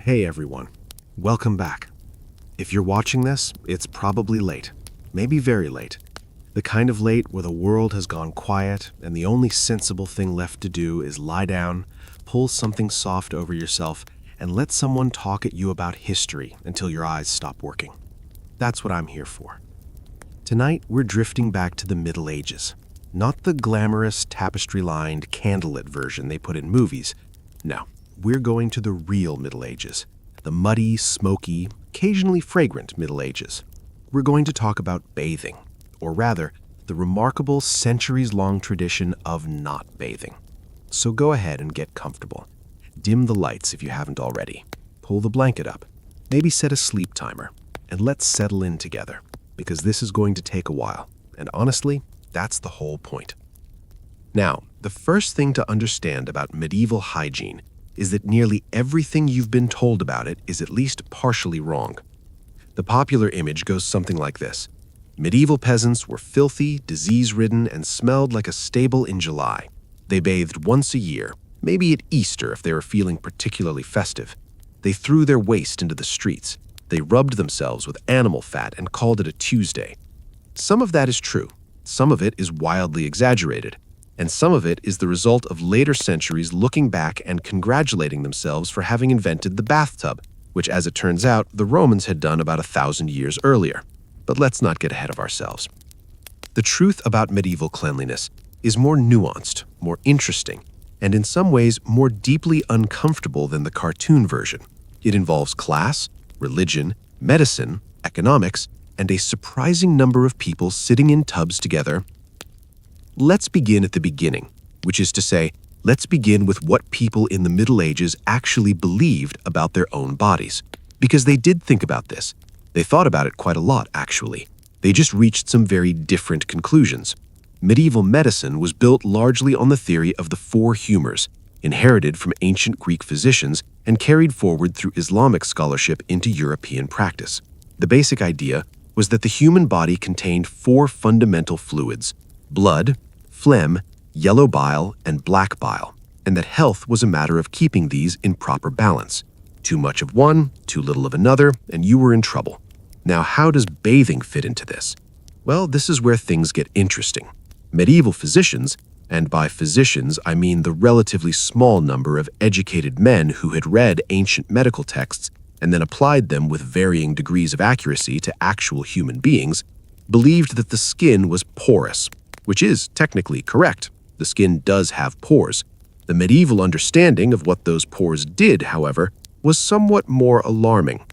Hey everyone, welcome back. If you're watching this, it's probably late, maybe very late. The kind of late where the world has gone quiet and the only sensible thing left to do is lie down, pull something soft over yourself, and let someone talk at you about history until your eyes stop working. That's what I'm here for. Tonight, we're drifting back to the Middle Ages. Not the glamorous, tapestry-lined, candlelit version they put in movies. No. We're going to the real Middle Ages, the muddy, smoky, occasionally fragrant Middle Ages. We're going to talk about bathing, or rather, the remarkable centuries-long tradition of not bathing. So go ahead and get comfortable. Dim the lights if you haven't already. Pull the blanket up. Maybe set a sleep timer. And let's settle in together, because this is going to take a while. And honestly, that's the whole point. Now, the first thing to understand about medieval hygiene is that nearly everything you've been told about it is at least partially wrong. The popular image goes something like this. Medieval peasants were filthy, disease-ridden, and smelled like a stable in July. They bathed once a year, maybe at Easter if they were feeling particularly festive. They threw their waste into the streets. They rubbed themselves with animal fat and called it a Tuesday. Some of that is true. Some of it is wildly exaggerated. And some of it is the result of later centuries looking back and congratulating themselves for having invented the bathtub, which, as it turns out, the Romans had done about 1,000 years earlier. But let's not get ahead of ourselves. The truth about medieval cleanliness is more nuanced, more interesting, and in some ways more deeply uncomfortable than the cartoon version. It involves class, religion, medicine, economics, and a surprising number of people sitting in tubs together. Let's begin at the beginning, which is to say, let's begin with what people in the Middle Ages actually believed about their own bodies. Because they did think about this. They thought about it quite a lot, actually. They just reached some very different conclusions. Medieval medicine was built largely on the theory of the four humors, inherited from ancient Greek physicians and carried forward through Islamic scholarship into European practice. The basic idea was that the human body contained four fundamental fluids: blood, phlegm, yellow bile, and black bile, and that health was a matter of keeping these in proper balance. Too much of one, too little of another, and you were in trouble. Now, how does bathing fit into this? Well, this is where things get interesting. Medieval physicians, and by physicians I mean the relatively small number of educated men who had read ancient medical texts and then applied them with varying degrees of accuracy to actual human beings, believed that the skin was porous, which is technically correct. The skin does have pores. The medieval understanding of what those pores did, however, was somewhat more alarming.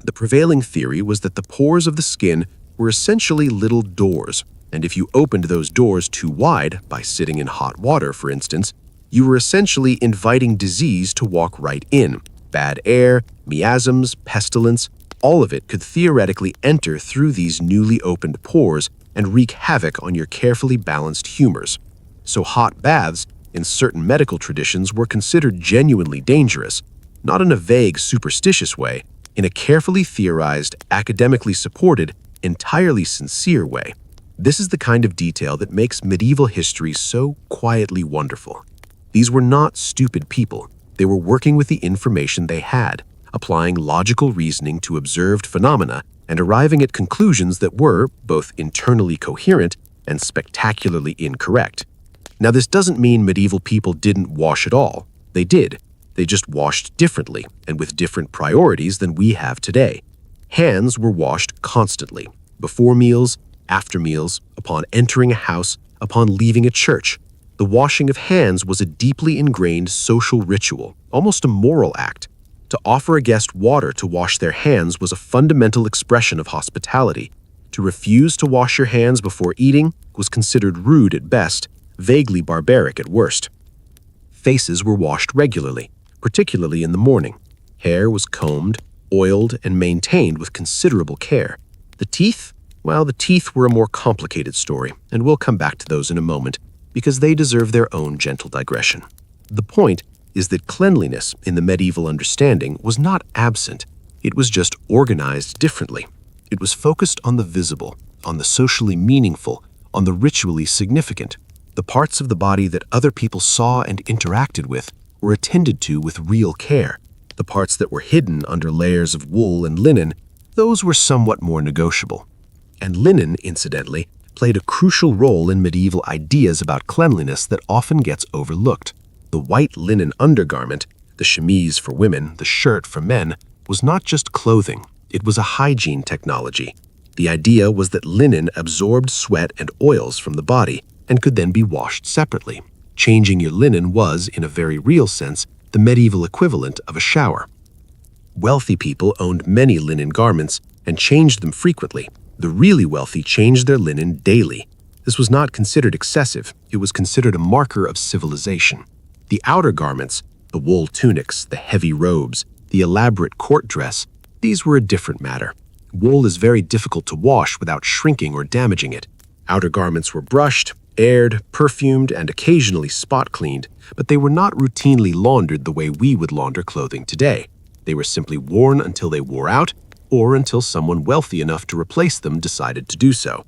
The prevailing theory was that the pores of the skin were essentially little doors, and if you opened those doors too wide, by sitting in hot water, for instance, you were essentially inviting disease to walk right in. Bad air, miasms, pestilence, all of it could theoretically enter through these newly opened pores and wreak havoc on your carefully balanced humors. So hot baths, in certain medical traditions, were considered genuinely dangerous, not in a vague, superstitious way, in a carefully theorized, academically supported, entirely sincere way. This is the kind of detail that makes medieval history so quietly wonderful. These were not stupid people. They were working with the information they had, applying logical reasoning to observed phenomena and arriving at conclusions that were both internally coherent and spectacularly incorrect. Now, this doesn't mean medieval people didn't wash at all. They did. They just washed differently and with different priorities than we have today. Hands were washed constantly, before meals, after meals, upon entering a house, upon leaving a church. The washing of hands was a deeply ingrained social ritual, almost a moral act. To offer a guest water to wash their hands was a fundamental expression of hospitality. To refuse to wash your hands before eating was considered rude at best, vaguely barbaric at worst. Faces were washed regularly, particularly in the morning. Hair was combed, oiled, and maintained with considerable care. The teeth? Well, the teeth were a more complicated story, and we'll come back to those in a moment, because they deserve their own gentle digression. The point is that cleanliness in the medieval understanding was not absent. It was just organized differently. It was focused on the visible, on the socially meaningful, on the ritually significant. The parts of the body that other people saw and interacted with were attended to with real care. The The parts that were hidden under layers of wool and linen, those were somewhat more negotiable. And linen, incidentally, played a crucial role in medieval ideas about cleanliness that often gets overlooked. The white linen undergarment, the chemise for women, the shirt for men, was not just clothing, it was a hygiene technology. The idea was that linen absorbed sweat and oils from the body and could then be washed separately. Changing your linen was, in a very real sense, the medieval equivalent of a shower. Wealthy people owned many linen garments and changed them frequently. The really wealthy changed their linen daily. This was not considered excessive, it was considered a marker of civilization. The outer garments, the wool tunics, the heavy robes, the elaborate court dress, these were a different matter. Wool is very difficult to wash without shrinking or damaging it. Outer garments were brushed, aired, perfumed, and occasionally spot cleaned, but they were not routinely laundered the way we would launder clothing today. They were simply worn until they wore out, or until someone wealthy enough to replace them decided to do so.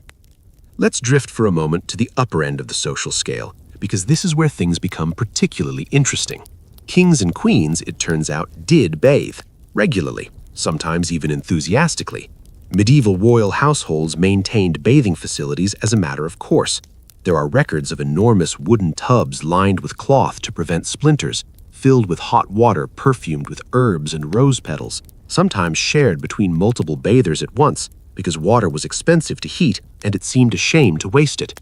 Let's drift for a moment to the upper end of the social scale, because this is where things become particularly interesting. Kings and queens, it turns out, did bathe regularly, sometimes even enthusiastically. Medieval royal households maintained bathing facilities as a matter of course. There are records of enormous wooden tubs lined with cloth to prevent splinters, filled with hot water perfumed with herbs and rose petals, sometimes shared between multiple bathers at once because water was expensive to heat and it seemed a shame to waste it.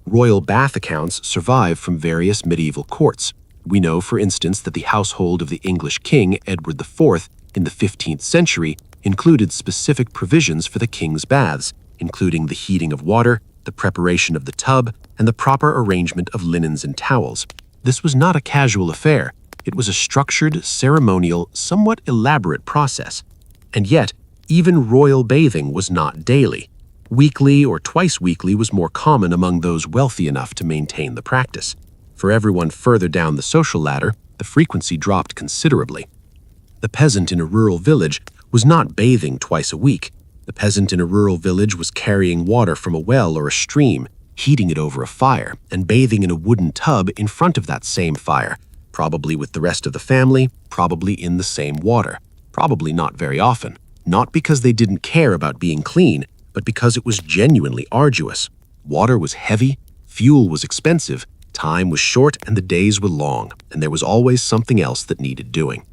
Royal bath accounts survive from various medieval courts. We know, for instance, that the household of the English king, Edward IV, in the 15th century, included specific provisions for the king's baths, including the heating of water, the preparation of the tub, and the proper arrangement of linens and towels. This was not a casual affair. It was a structured, ceremonial, somewhat elaborate process. And yet, even royal bathing was not daily. Weekly or twice weekly was more common among those wealthy enough to maintain the practice. For everyone further down the social ladder, the frequency dropped considerably. The peasant in a rural village was not bathing twice a week. The peasant in a rural village was carrying water from a well or a stream, heating it over a fire, and bathing in a wooden tub in front of that same fire, probably with the rest of the family, probably in the same water, probably not very often, not because they didn't care about being clean, but because it was genuinely arduous. Water was heavy, fuel was expensive, time was short, and the days were long, and there was always something else that needed doing.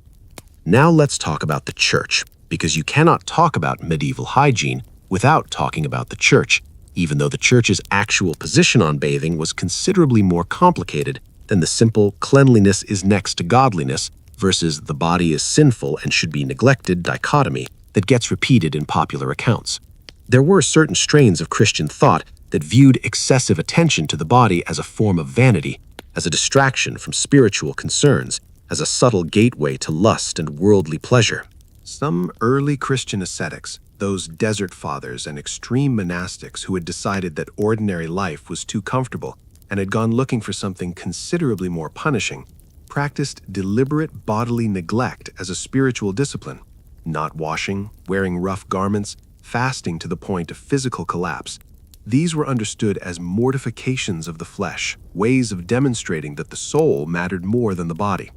Now let's talk about the church, because you cannot talk about medieval hygiene without talking about the church, even though the church's actual position on bathing was considerably more complicated than the simple cleanliness is next to godliness versus the body is sinful and should be neglected dichotomy that gets repeated in popular accounts. There were certain strains of Christian thought that viewed excessive attention to the body as a form of vanity, as a distraction from spiritual concerns, as a subtle gateway to lust and worldly pleasure. Some early Christian ascetics, those desert fathers and extreme monastics who had decided that ordinary life was too comfortable and had gone looking for something considerably more punishing, practiced deliberate bodily neglect as a spiritual discipline, not washing, wearing rough garments, fasting to the point of physical collapse. These were understood as mortifications of the flesh, ways of demonstrating that the soul mattered more than the body.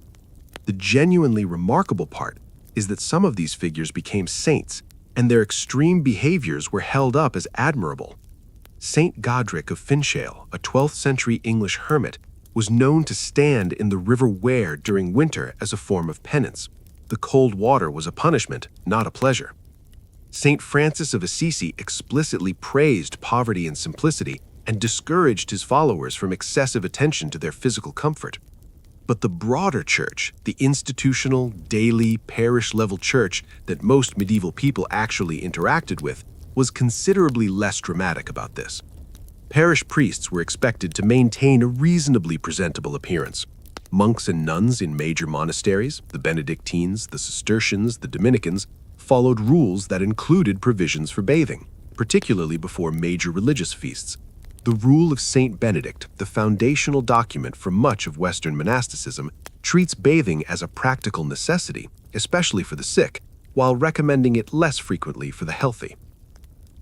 The genuinely remarkable part is that some of these figures became saints, and their extreme behaviors were held up as admirable. Saint Godric of Finchale, a 12th century English hermit, was known to stand in the River Wear during winter as a form of penance. The cold water was a punishment, not a pleasure. Saint Francis of Assisi explicitly praised poverty and simplicity and discouraged his followers from excessive attention to their physical comfort. But the broader church, the institutional, daily, parish-level church that most medieval people actually interacted with, was considerably less dramatic about this. Parish priests were expected to maintain a reasonably presentable appearance. Monks and nuns in major monasteries, the Benedictines, the Cistercians, the Dominicans, followed rules that included provisions for bathing, particularly before major religious feasts. The Rule of Saint Benedict, the foundational document for much of Western monasticism, treats bathing as a practical necessity, especially for the sick, while recommending it less frequently for the healthy.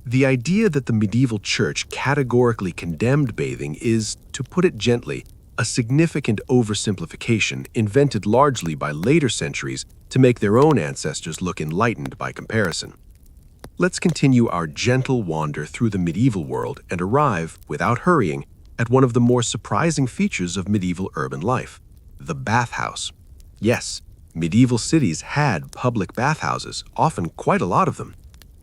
The idea that the medieval church categorically condemned bathing is, to put it gently, a significant oversimplification invented largely by later centuries to make their own ancestors look enlightened by comparison. Let's continue our gentle wander through the medieval world and arrive, without hurrying, at one of the more surprising features of medieval urban life: the bathhouse. Yes, medieval cities had public bathhouses, often quite a lot of them.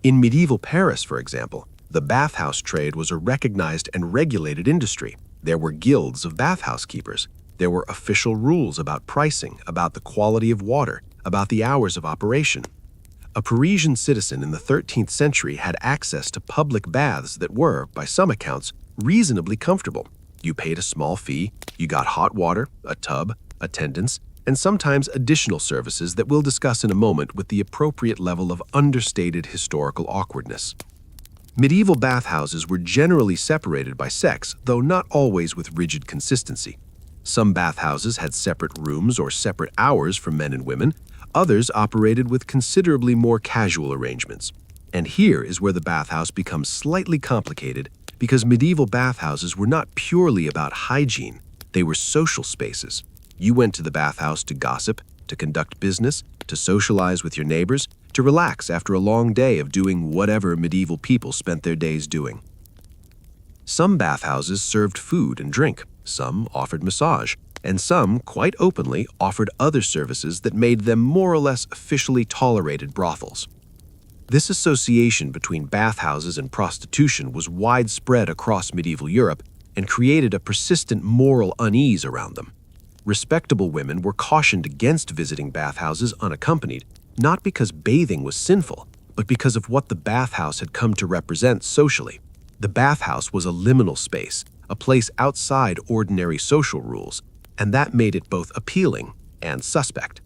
In medieval Paris, for example, the bathhouse trade was a recognized and regulated industry. There were guilds of bathhouse keepers. There were official rules about pricing, about the quality of water, about the hours of operation. A Parisian citizen in the 13th century had access to public baths that were, by some accounts, reasonably comfortable. You paid a small fee, you got hot water, a tub, attendance, and sometimes additional services that we'll discuss in a moment with the appropriate level of understated historical awkwardness. Medieval bathhouses were generally separated by sex, though not always with rigid consistency. Some bathhouses had separate rooms or separate hours for men and women. Others operated with considerably more casual arrangements. And here is where the bathhouse becomes slightly complicated, because medieval bathhouses were not purely about hygiene. They were social spaces. You went to the bathhouse to gossip, to conduct business, to socialize with your neighbors, to relax after a long day of doing whatever medieval people spent their days doing. Some bathhouses served food and drink, some offered massage, and some, quite openly, offered other services that made them more or less officially tolerated brothels. This association between bathhouses and prostitution was widespread across medieval Europe and created a persistent moral unease around them. Respectable women were cautioned against visiting bathhouses unaccompanied, not because bathing was sinful, but because of what the bathhouse had come to represent socially. The bathhouse was a liminal space, a place outside ordinary social rules, and that made it both appealing and suspect.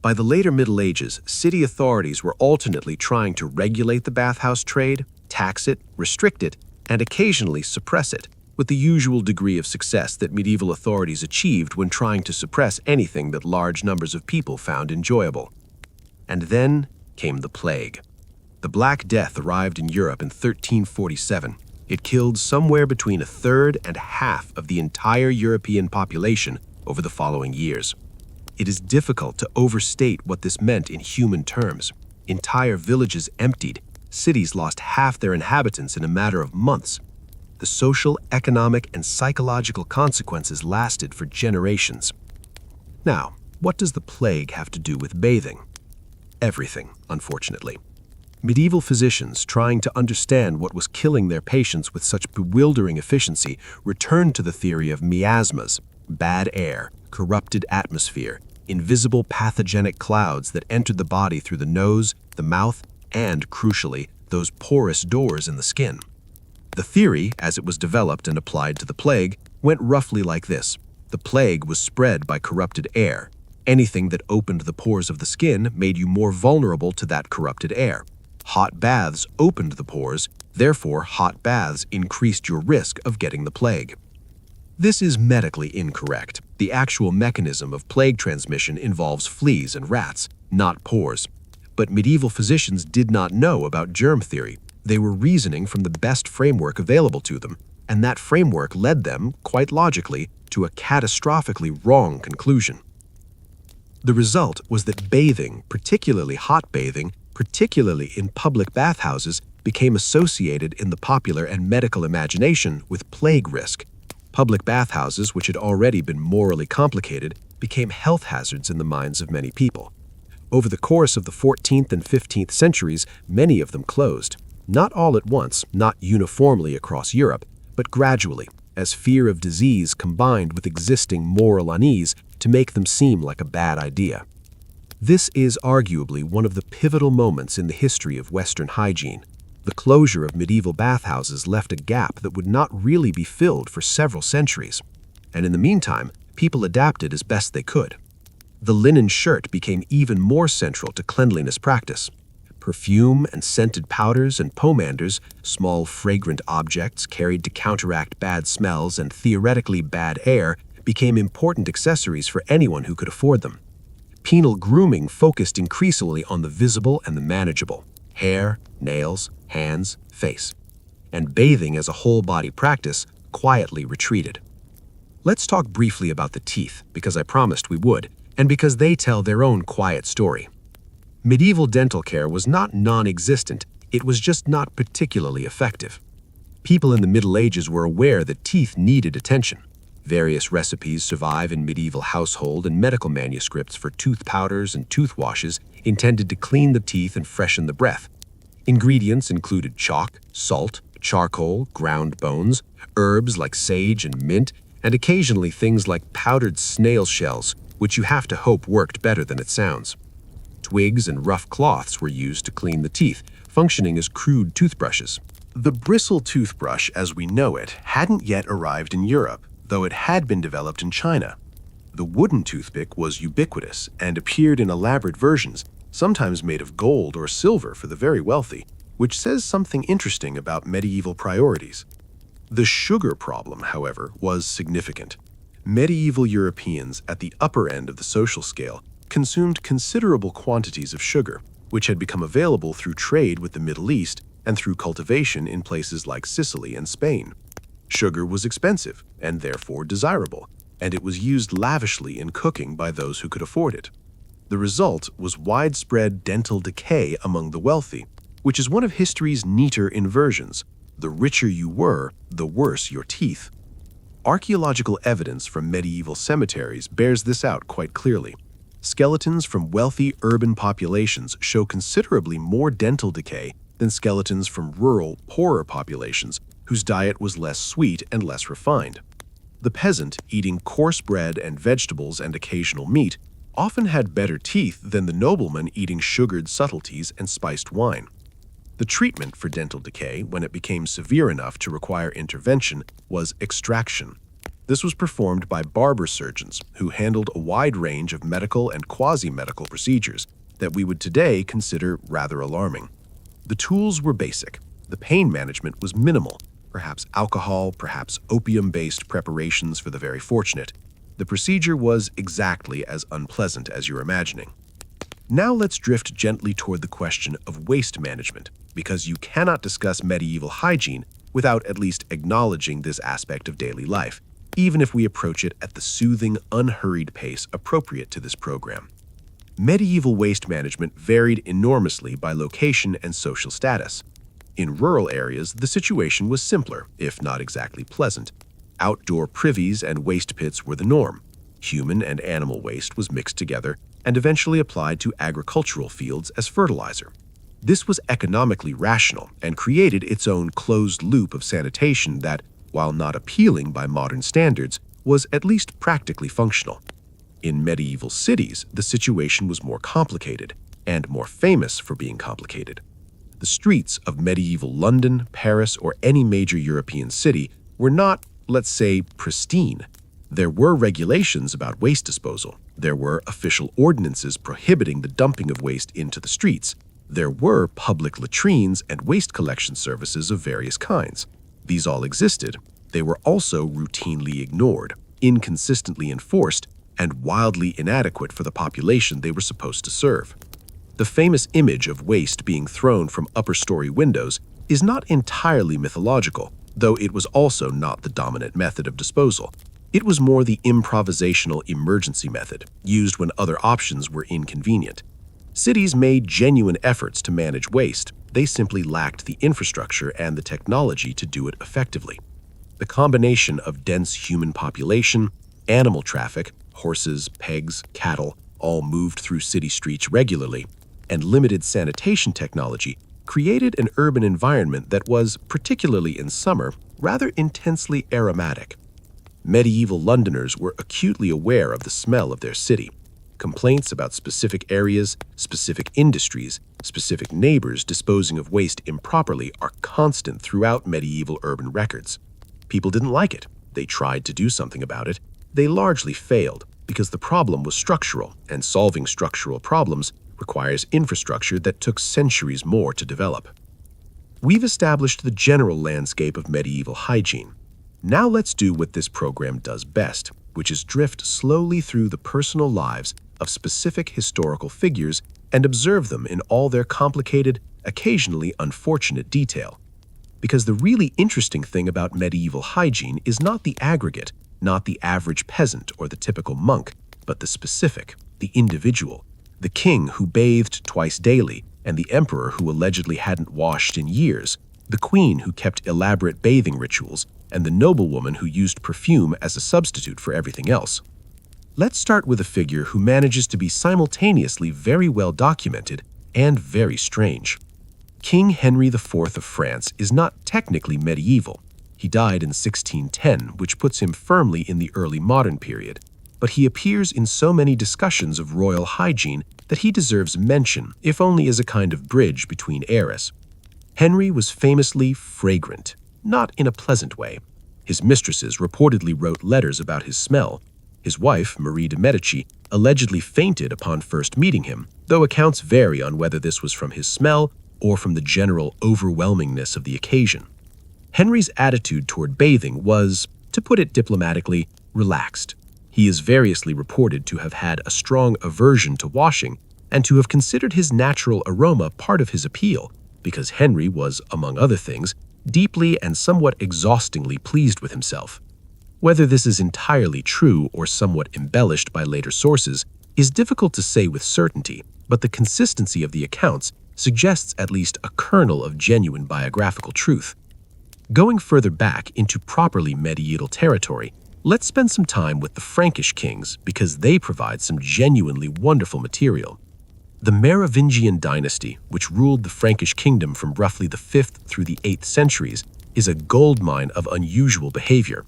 By the later Middle Ages, city authorities were alternately trying to regulate the bathhouse trade, tax it, restrict it, and occasionally suppress it, with the usual degree of success that medieval authorities achieved when trying to suppress anything that large numbers of people found enjoyable. And then came the plague. The Black Death arrived in Europe in 1347. It killed somewhere between a third and half of the entire European population over the following years. It is difficult to overstate what this meant in human terms. Entire villages emptied, cities lost half their inhabitants in a matter of months. The social, economic, and psychological consequences lasted for generations. Now, what does the plague have to do with bathing? Everything, unfortunately. Medieval physicians, trying to understand what was killing their patients with such bewildering efficiency, returned to the theory of miasmas, bad air, corrupted atmosphere, invisible pathogenic clouds that entered the body through the nose, the mouth, and, crucially, those porous doors in the skin. The theory, as it was developed and applied to the plague, went roughly like this. The plague was spread by corrupted air. Anything that opened the pores of the skin made you more vulnerable to that corrupted air. Hot baths opened the pores, therefore hot baths increased your risk of getting the plague. This is medically incorrect. The actual mechanism of plague transmission involves fleas and rats, not pores. But medieval physicians did not know about germ theory. They were reasoning from the best framework available to them, and that framework led them, quite logically, to a catastrophically wrong conclusion. The result was that bathing, particularly hot bathing, particularly in public bathhouses, became associated in the popular and medical imagination with plague risk. Public bathhouses, which had already been morally complicated, became health hazards in the minds of many people. Over the course of the 14th and 15th centuries, many of them closed. Not all at once, not uniformly across Europe, but gradually, as fear of disease combined with existing moral unease to make them seem like a bad idea. This is arguably one of the pivotal moments in the history of Western hygiene. The closure of medieval bathhouses left a gap that would not really be filled for several centuries. And in the meantime, people adapted as best they could. The linen shirt became even more central to cleanliness practice. Perfume and scented powders and pomanders, small fragrant objects carried to counteract bad smells and theoretically bad air, became important accessories for anyone who could afford them. Penal grooming focused increasingly on the visible and the manageable: hair, nails, hands, face. And bathing as a whole-body practice quietly retreated. Let's talk briefly about the teeth, because I promised we would, and because they tell their own quiet story. Medieval dental care was not non-existent, it was just not particularly effective. People in the Middle Ages were aware that teeth needed attention. Various recipes survive in medieval household and medical manuscripts for tooth powders and tooth washes intended to clean the teeth and freshen the breath. Ingredients included chalk, salt, charcoal, ground bones, herbs like sage and mint, and occasionally things like powdered snail shells, which you have to hope worked better than it sounds. Twigs and rough cloths were used to clean the teeth, functioning as crude toothbrushes. The bristle toothbrush as we know it hadn't yet arrived in Europe, though it had been developed in China. The wooden toothpick was ubiquitous and appeared in elaborate versions, sometimes made of gold or silver for the very wealthy, which says something interesting about medieval priorities. The sugar problem, however, was significant. Medieval Europeans at the upper end of the social scale consumed considerable quantities of sugar, which had become available through trade with the Middle East and through cultivation in places like Sicily and Spain. Sugar was expensive and therefore desirable, and it was used lavishly in cooking by those who could afford it. The result was widespread dental decay among the wealthy, which is one of history's neater inversions. The richer you were, the worse your teeth. Archaeological evidence from medieval cemeteries bears this out quite clearly. Skeletons from wealthy urban populations show considerably more dental decay than skeletons from rural, poorer populations whose diet was less sweet and less refined. The peasant, eating coarse bread and vegetables and occasional meat, often had better teeth than the nobleman eating sugared subtleties and spiced wine. The treatment for dental decay, when it became severe enough to require intervention, was extraction. This was performed by barber surgeons who handled a wide range of medical and quasi-medical procedures that we would today consider rather alarming. The tools were basic. The pain management was minimal, perhaps alcohol, perhaps opium-based preparations for the very fortunate. The procedure was exactly as unpleasant as you're imagining. Now let's drift gently toward the question of waste management, because you cannot discuss medieval hygiene without at least acknowledging this aspect of daily life, even if we approach it at the soothing, unhurried pace appropriate to this program. Medieval waste management varied enormously by location and social status. In rural areas, the situation was simpler, if not exactly pleasant. Outdoor privies and waste pits were the norm. Human and animal waste was mixed together and eventually applied to agricultural fields as fertilizer. This was economically rational and created its own closed loop of sanitation that, while not appealing by modern standards, was at least practically functional. In medieval cities, the situation was more complicated, and more famous for being complicated. The streets of medieval London, Paris, or any major European city were not, let's say, pristine. There were regulations about waste disposal. There were official ordinances prohibiting the dumping of waste into the streets. There were public latrines and waste collection services of various kinds. These all existed. They were also routinely ignored, inconsistently enforced, and wildly inadequate for the population they were supposed to serve. The famous image of waste being thrown from upper-story windows is not entirely mythological, though it was also not the dominant method of disposal. It was more the improvisational emergency method, used when other options were inconvenient. Cities made genuine efforts to manage waste. They simply lacked the infrastructure and the technology to do it effectively. The combination of dense human population, animal traffic, horses, pigs, cattle, all moved through city streets regularly, and limited sanitation technology created an urban environment that was, particularly in summer, rather intensely aromatic. Medieval Londoners were acutely aware of the smell of their city. Complaints about specific areas, specific industries, specific neighbors disposing of waste improperly are constant throughout medieval urban records. People didn't like it. They tried to do something about it. They largely failed because the problem was structural, and solving structural problems requires infrastructure that took centuries more to develop. We've established the general landscape of medieval hygiene. Now let's do what this program does best, which is drift slowly through the personal lives of specific historical figures and observe them in all their complicated, occasionally unfortunate detail. Because the really interesting thing about medieval hygiene is not the aggregate, not the average peasant or the typical monk, but the specific, the individual, the king who bathed twice daily, and the emperor who allegedly hadn't washed in years, the queen who kept elaborate bathing rituals, and the noblewoman who used perfume as a substitute for everything else. Let's start with a figure who manages to be simultaneously very well documented and very strange. King Henry IV of France is not technically medieval. He died in 1610, which puts him firmly in the early modern period. But he appears in so many discussions of royal hygiene that he deserves mention, if only as a kind of bridge between eras. Henry was famously fragrant, not in a pleasant way. His mistresses reportedly wrote letters about his smell. His wife, Marie de Medici, allegedly fainted upon first meeting him, though accounts vary on whether this was from his smell or from the general overwhelmingness of the occasion. Henry's attitude toward bathing was, to put it diplomatically, relaxed. He is variously reported to have had a strong aversion to washing and to have considered his natural aroma part of his appeal, because Henry was, among other things, deeply and somewhat exhaustingly pleased with himself. Whether this is entirely true or somewhat embellished by later sources is difficult to say with certainty, but the consistency of the accounts suggests at least a kernel of genuine biographical truth. Going further back into properly medieval territory, let's spend some time with the Frankish kings because they provide some genuinely wonderful material. The Merovingian dynasty, which ruled the Frankish kingdom from roughly the 5th through the 8th centuries, is a goldmine of unusual behavior.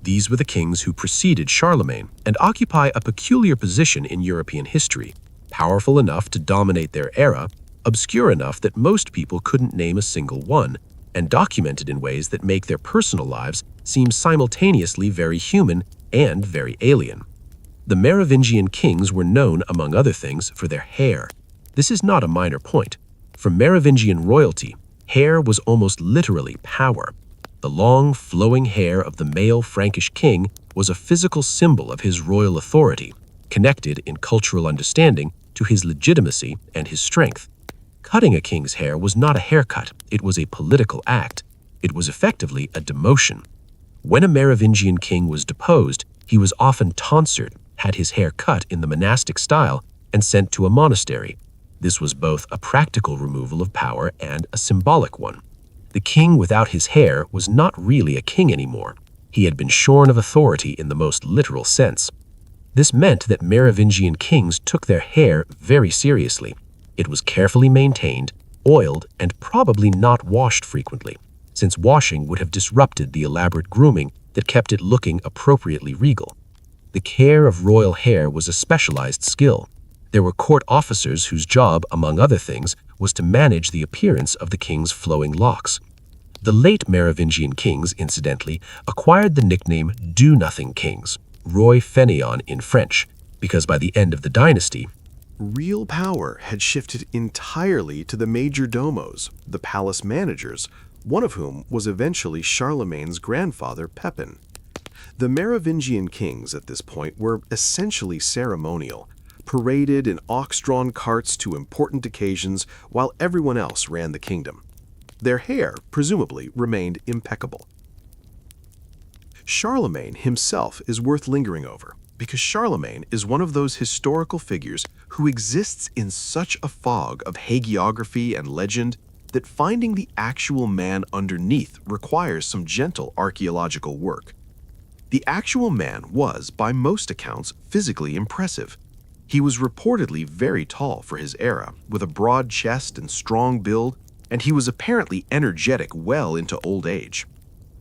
These were the kings who preceded Charlemagne and occupy a peculiar position in European history, powerful enough to dominate their era, obscure enough that most people couldn't name a single one, and documented in ways that make their personal lives seem simultaneously very human and very alien. The Merovingian kings were known, among other things, for their hair. This is not a minor point. For Merovingian royalty, hair was almost literally power. The long, flowing hair of the male Frankish king was a physical symbol of his royal authority, connected in cultural understanding to his legitimacy and his strength. Cutting a king's hair was not a haircut, it was a political act. It was effectively a demotion. When a Merovingian king was deposed, he was often tonsured, had his hair cut in the monastic style, and sent to a monastery. This was both a practical removal of power and a symbolic one. The king without his hair was not really a king anymore. He had been shorn of authority in the most literal sense. This meant that Merovingian kings took their hair very seriously. It was carefully maintained, oiled, and probably not washed frequently, since washing would have disrupted the elaborate grooming that kept it looking appropriately regal. The care of royal hair was a specialized skill. There were court officers whose job, among other things, was to manage the appearance of the king's flowing locks. The late Merovingian kings, incidentally, acquired the nickname Do-Nothing Kings, Roi Fainéant in French, because by the end of the dynasty, Real power had shifted entirely to the major domos, the palace managers, one of whom was eventually Charlemagne's grandfather Pepin. The Merovingian kings at this point were essentially ceremonial, paraded in ox-drawn carts to important occasions while everyone else ran the kingdom. Their hair, presumably, remained impeccable. Charlemagne himself is worth lingering over, because Charlemagne is one of those historical figures who exists in such a fog of hagiography and legend that finding the actual man underneath requires some gentle archaeological work. The actual man was, by most accounts, physically impressive. He was reportedly very tall for his era, with a broad chest and strong build, and he was apparently energetic well into old age.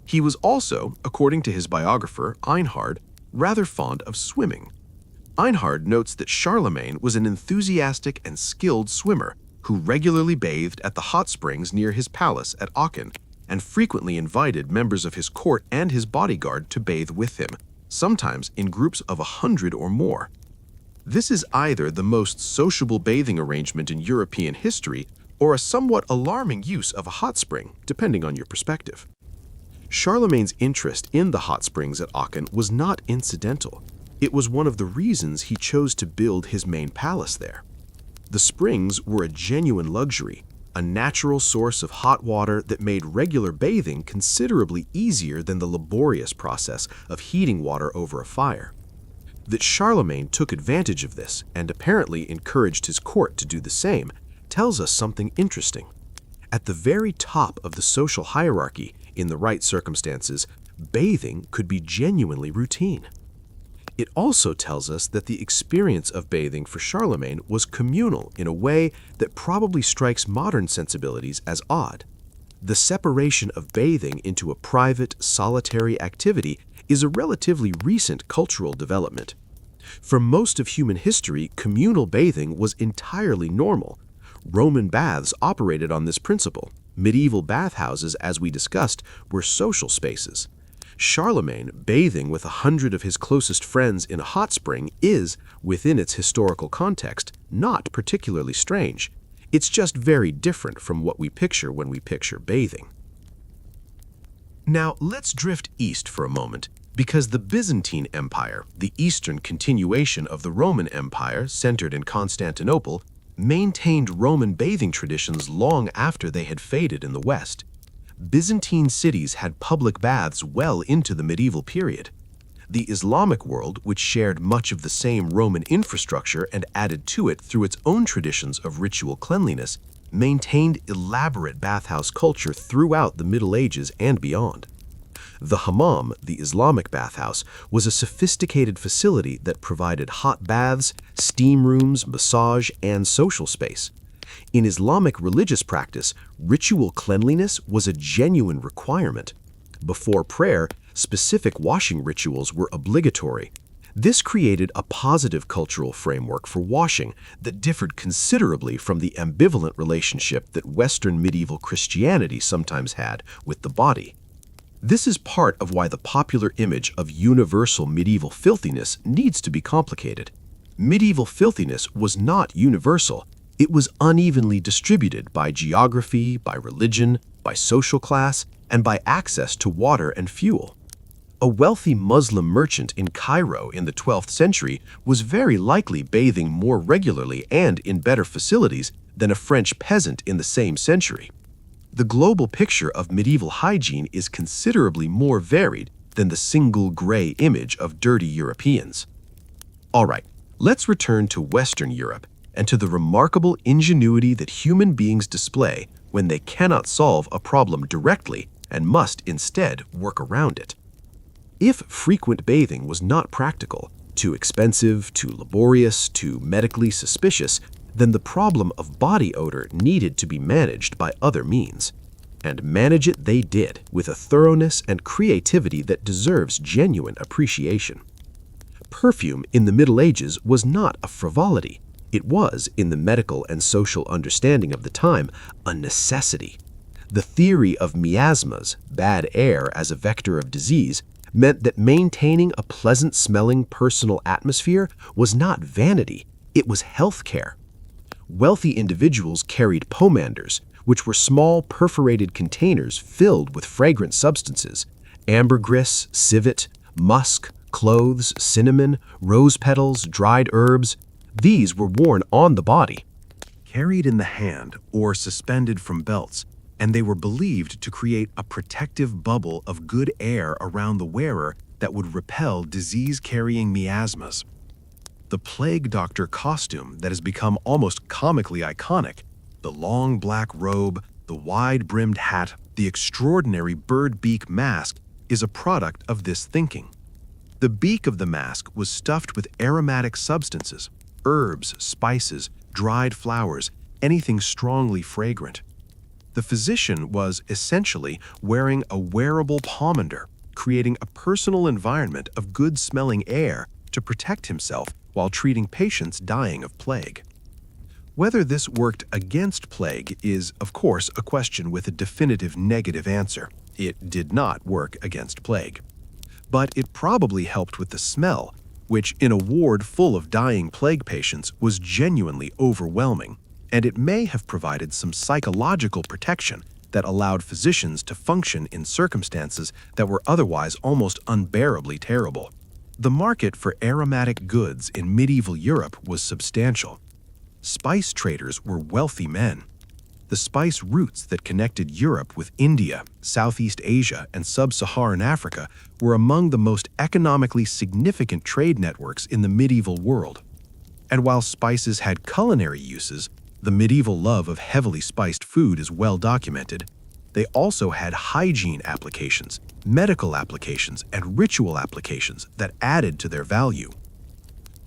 He was also, according to his biographer, Einhard, rather fond of swimming. Einhard notes that Charlemagne was an enthusiastic and skilled swimmer who regularly bathed at the hot springs near his palace at Aachen and frequently invited members of his court and his bodyguard to bathe with him, sometimes in groups of 100 or more. This is either the most sociable bathing arrangement in European history or a somewhat alarming use of a hot spring, depending on your perspective. Charlemagne's interest in the hot springs at Aachen was not incidental. It was one of the reasons he chose to build his main palace there. The springs were a genuine luxury, a natural source of hot water that made regular bathing considerably easier than the laborious process of heating water over a fire. That Charlemagne took advantage of this and apparently encouraged his court to do the same tells us something interesting. At the very top of the social hierarchy, in the right circumstances, bathing could be genuinely routine. It also tells us that the experience of bathing for Charlemagne was communal in a way that probably strikes modern sensibilities as odd. The separation of bathing into a private, solitary activity is a relatively recent cultural development. For most of human history, communal bathing was entirely normal. Roman baths operated on this principle. Medieval bathhouses, as we discussed, were social spaces. Charlemagne bathing with 100 of his closest friends in a hot spring is, within its historical context, not particularly strange. It's just very different from what we picture when we picture bathing. Now, let's drift east for a moment, because the Byzantine Empire, the eastern continuation of the Roman Empire centered in Constantinople, maintained Roman bathing traditions long after they had faded in the West. Byzantine cities had public baths well into the medieval period. The Islamic world, which shared much of the same Roman infrastructure and added to it through its own traditions of ritual cleanliness, maintained elaborate bathhouse culture throughout the Middle Ages and beyond. The hammam, the Islamic bathhouse, was a sophisticated facility that provided hot baths, steam rooms, massage, and social space. In Islamic religious practice, ritual cleanliness was a genuine requirement. Before prayer, specific washing rituals were obligatory. This created a positive cultural framework for washing that differed considerably from the ambivalent relationship that Western medieval Christianity sometimes had with the body. This is part of why the popular image of universal medieval filthiness needs to be complicated. Medieval filthiness was not universal. It was unevenly distributed by geography, by religion, by social class, and by access to water and fuel. A wealthy Muslim merchant in Cairo in the 12th century was very likely bathing more regularly and in better facilities than a French peasant in the same century. The global picture of medieval hygiene is considerably more varied than the single gray image of dirty Europeans. All right, let's return to Western Europe and to the remarkable ingenuity that human beings display when they cannot solve a problem directly and must instead work around it. If frequent bathing was not practical, too expensive, too laborious, too medically suspicious, then the problem of body odor needed to be managed by other means. And manage it they did, with a thoroughness and creativity that deserves genuine appreciation. Perfume in the Middle Ages was not a frivolity. It was, in the medical and social understanding of the time, a necessity. The theory of miasmas, bad air as a vector of disease, meant that maintaining a pleasant-smelling personal atmosphere was not vanity, it was health care. Wealthy individuals carried pomanders, which were small perforated containers filled with fragrant substances: ambergris, civet, musk, cloves, cinnamon, rose petals, dried herbs. These were worn on the body, carried in the hand or suspended from belts, and they were believed to create a protective bubble of good air around the wearer that would repel disease-carrying miasmas. The plague doctor costume that has become almost comically iconic, the long black robe, the wide-brimmed hat, the extraordinary bird beak mask, is a product of this thinking. The beak of the mask was stuffed with aromatic substances, herbs, spices, dried flowers, anything strongly fragrant. The physician was essentially wearing a wearable pomander, creating a personal environment of good-smelling air to protect himself while treating patients dying of plague. Whether this worked against plague is, of course, a question with a definitive negative answer. It did not work against plague. But it probably helped with the smell, which in a ward full of dying plague patients was genuinely overwhelming, and it may have provided some psychological protection that allowed physicians to function in circumstances that were otherwise almost unbearably terrible. The market for aromatic goods in medieval Europe was substantial. Spice traders were wealthy men. The The spice routes that connected Europe with India, Southeast Asia, and sub-Saharan Africa were among the most economically significant trade networks in the medieval world. And while spices had culinary uses, the medieval love of heavily spiced food is well documented. They also had hygiene applications, medical applications, and ritual applications that added to their value.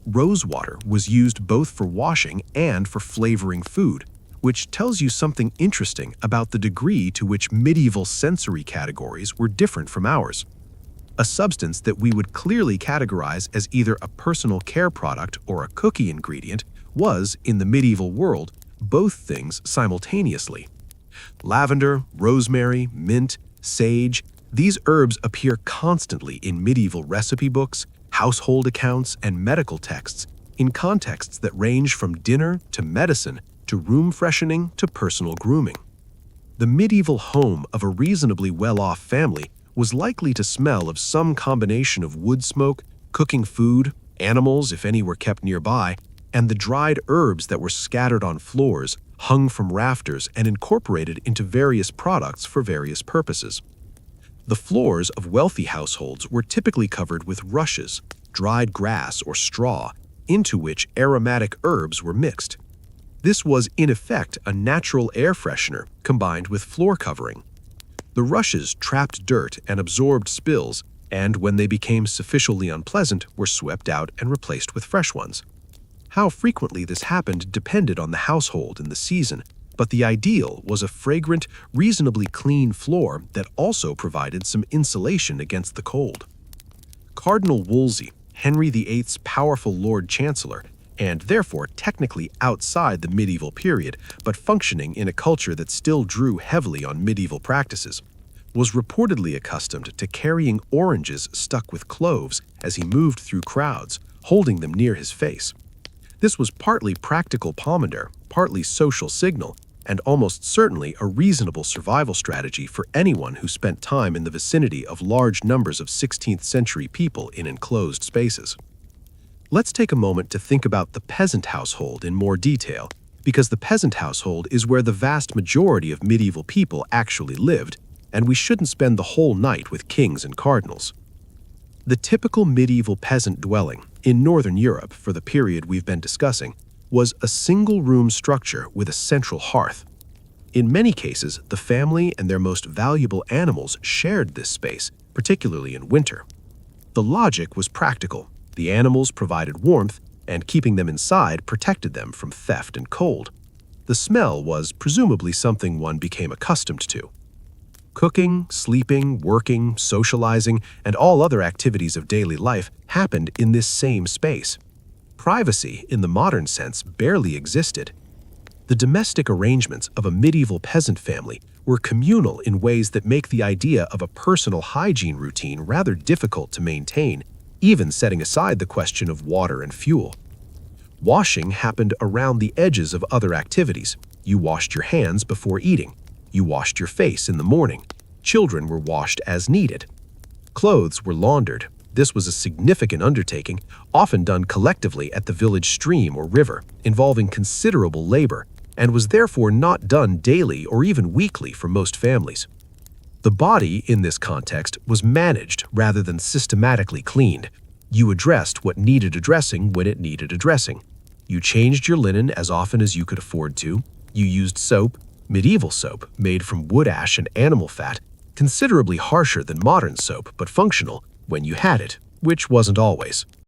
Rosewater was used both for washing and for flavoring food, which tells you something interesting about the degree to which medieval sensory categories were different from ours. A substance that we would clearly categorize as either a personal care product or a cookie ingredient was, in the medieval world, both things simultaneously. Lavender, rosemary, mint, sage, these herbs appear constantly in medieval recipe books, household accounts, and medical texts in contexts that range from dinner to medicine to room freshening to personal grooming. The medieval home of a reasonably well-off family was likely to smell of some combination of wood smoke, cooking food, animals if any were kept nearby, and the dried herbs that were scattered on floors, hung from rafters, and incorporated into various products for various purposes. The floors of wealthy households were typically covered with rushes, dried grass or straw, into which aromatic herbs were mixed. This was, in effect, a natural air freshener combined with floor covering. The rushes trapped dirt and absorbed spills, and when they became sufficiently unpleasant, were swept out and replaced with fresh ones. How frequently this happened depended on the household and the season, but the ideal was a fragrant, reasonably clean floor that also provided some insulation against the cold. Cardinal Wolsey, Henry VIII's powerful Lord Chancellor, and therefore technically outside the medieval period, but functioning in a culture that still drew heavily on medieval practices, was reportedly accustomed to carrying oranges stuck with cloves as he moved through crowds, holding them near his face. This was partly practical pomander, partly social signal, and almost certainly a reasonable survival strategy for anyone who spent time in the vicinity of large numbers of 16th century people in enclosed spaces. Let's take a moment to think about the peasant household in more detail, because the peasant household is where the vast majority of medieval people actually lived, and we shouldn't spend the whole night with kings and cardinals. The typical medieval peasant dwelling in Northern Europe for the period we've been discussing was a single-room structure with a central hearth. In many cases, the family and their most valuable animals shared this space, particularly in winter. The logic was practical. The animals provided warmth, and keeping them inside protected them from theft and cold. The smell was presumably something one became accustomed to. Cooking, sleeping, working, socializing, and all other activities of daily life happened in this same space. Privacy, in the modern sense, barely existed. The domestic arrangements of a medieval peasant family were communal in ways that make the idea of a personal hygiene routine rather difficult to maintain, even setting aside the question of water and fuel. Washing happened around the edges of other activities. You washed your hands before eating. You washed your face in the morning. Children were washed as needed. Clothes were laundered. This was a significant undertaking, often done collectively at the village stream or river, involving considerable labor, and was therefore not done daily or even weekly for most families. The body, in this context, was managed rather than systematically cleaned. You addressed what needed addressing when it needed addressing. You changed your linen as often as you could afford to. You used soap, medieval soap, made from wood ash and animal fat, considerably harsher than modern soap but functional when you had it, which wasn't always.